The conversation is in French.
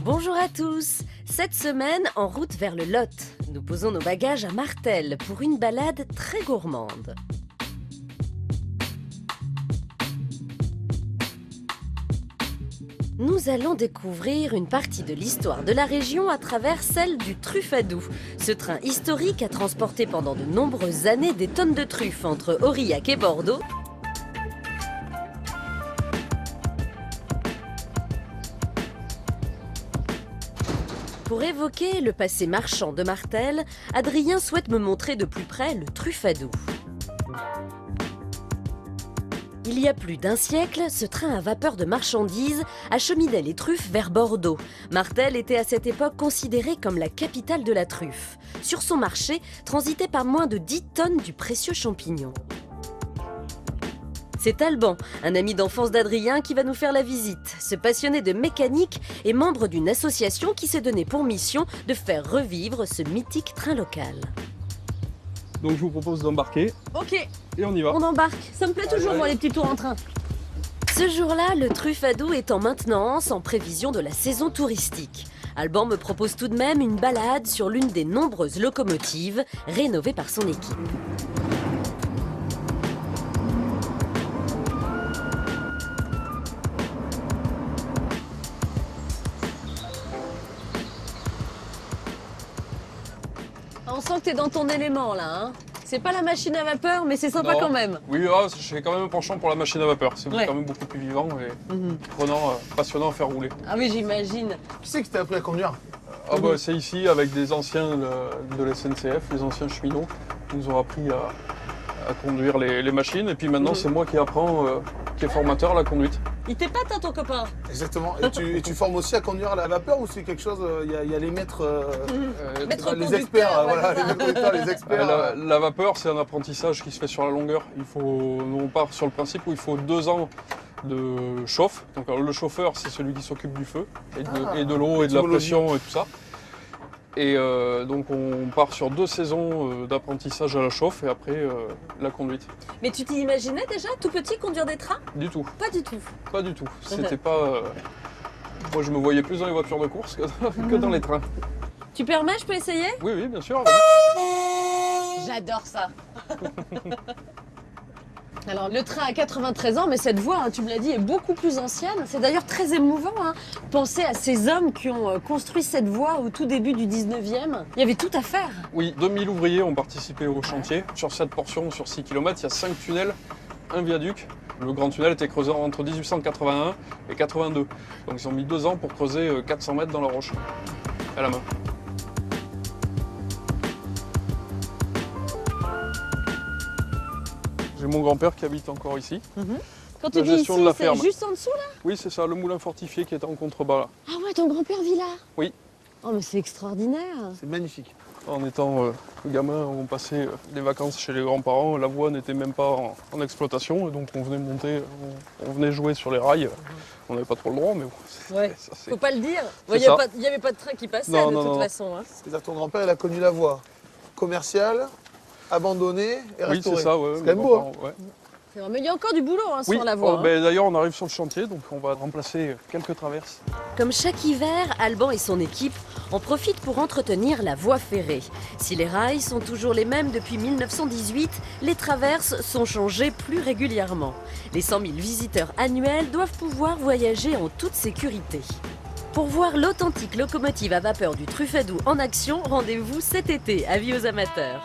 Bonjour à tous. Cette semaine, en route vers le Lot, nous posons nos bagages à Martel pour une balade très gourmande. Nous allons découvrir une partie de l'histoire de la région à travers celle du Truffadou. Ce train historique a transporté pendant de nombreuses années des tonnes de truffes entre Aurillac et Bordeaux. Pour évoquer le passé marchand de Martel, Adrien souhaite me montrer de plus près le Truffadou. Il y a plus d'un siècle, ce train à vapeur de marchandises acheminait les truffes vers Bordeaux. Martel était à cette époque considérée comme la capitale de la truffe. Sur son marché, transitait pas moins de 10 tonnes du précieux champignon. C'est Alban, un ami d'enfance d'Adrien, qui va nous faire la visite. Ce passionné de mécanique est membre d'une association qui s'est donné pour mission de faire revivre ce mythique train local. Donc je vous propose d'embarquer. Ok, Et on y va. on embarque. Ça me plaît toujours, moi, les petits tours en train. Ce jour-là, le Truffadou est en maintenance en prévision de la saison touristique. Alban me propose tout de même une balade sur l'une des nombreuses locomotives rénovées par son équipe. On sent que t'es dans ton élément là, hein. C'est pas la machine à vapeur, mais c'est sympa Non. quand même. Oui, j'ai quand même un penchant pour la machine à vapeur. C'est Ouais. quand même beaucoup plus vivant et prenant, passionnant à faire rouler. Ah oui, j'imagine. Qui c'est qui t'a appris à conduire? Ah bah, c'est ici avec des anciens de la SNCF, les anciens cheminots, qui nous ont appris à conduire les machines. Et puis maintenant, c'est moi qui apprends, qui est formateur à la conduite. Il t'épate, hein, ton copain. Exactement. Et tu formes aussi à conduire à la vapeur ou c'est quelque chose, il y a les maîtres, Maître les conducteur, experts, ouais, voilà, c'est ça. les maîtres conducteurs, les experts. La vapeur, c'est un apprentissage qui se fait sur la longueur. On part sur le principe où il faut 2 ans de chauffe. Donc alors, le chauffeur, c'est celui qui s'occupe du feu et de l'eau et de la pression et tout ça. Et donc on part sur 2 saisons d'apprentissage à la chauffe et après la conduite. Mais tu t'imaginais déjà, tout petit, conduire des trains? Du tout, Pas du tout. pas du tout. C'était pas. Moi je me voyais plus dans les voitures de course que dans les trains. Tu permets, je peux essayer? Oui, oui, bien sûr. J'adore ça. Alors, le train a 93 ans, mais cette voie, hein, tu me l'as dit, est beaucoup plus ancienne. C'est d'ailleurs très émouvant. Hein. Pensez à ces hommes qui ont construit cette voie au tout début du 19e. Il y avait tout à faire. Oui, 2000 ouvriers ont participé au chantier. Sur cette portion, sur 6 km, il y a 5 tunnels, un viaduc. Le grand tunnel était creusé entre 1881 et 82. Donc ils ont mis 2 ans pour creuser 400 mètres dans la roche, à la main. J'ai mon grand-père qui habite encore ici. Quand tu La dis ici, gestion de la c'est ferme. juste en dessous là? Oui, c'est ça, le moulin fortifié qui est en contrebas là. Ah ouais, ton grand-père vit là? Oui. Oh, mais c'est extraordinaire. C'est magnifique. En étant gamin, on passait les vacances chez les grands-parents. La voie n'était même pas en exploitation, et donc on venait monter, on venait jouer sur les rails. On n'avait pas trop le droit, mais bon, Ouais. ça, c'est- Faut pas le dire. C'est Il ça. n'y avait pas de train qui passait Non, de non, toute non. façon. Hein. C'est-à-dire que ton grand-père, il a connu la voie commerciale, abandonnée et Oui, restaurée. c'est ça, ouais. C'est quand même beau. Hein. Ouais. C'est vrai, mais il y a encore du boulot hein, Oui, sur la voie. hein. ben, d'ailleurs, on arrive sur le chantier, donc on va remplacer quelques traverses. Comme chaque hiver, Alban et son équipe en profitent pour entretenir la voie ferrée. Si les rails sont toujours les mêmes depuis 1918, les traverses sont changées plus régulièrement. Les 100 000 visiteurs annuels doivent pouvoir voyager en toute sécurité. Pour voir l'authentique locomotive à vapeur du Truffadou en action, rendez-vous cet été, avis aux amateurs.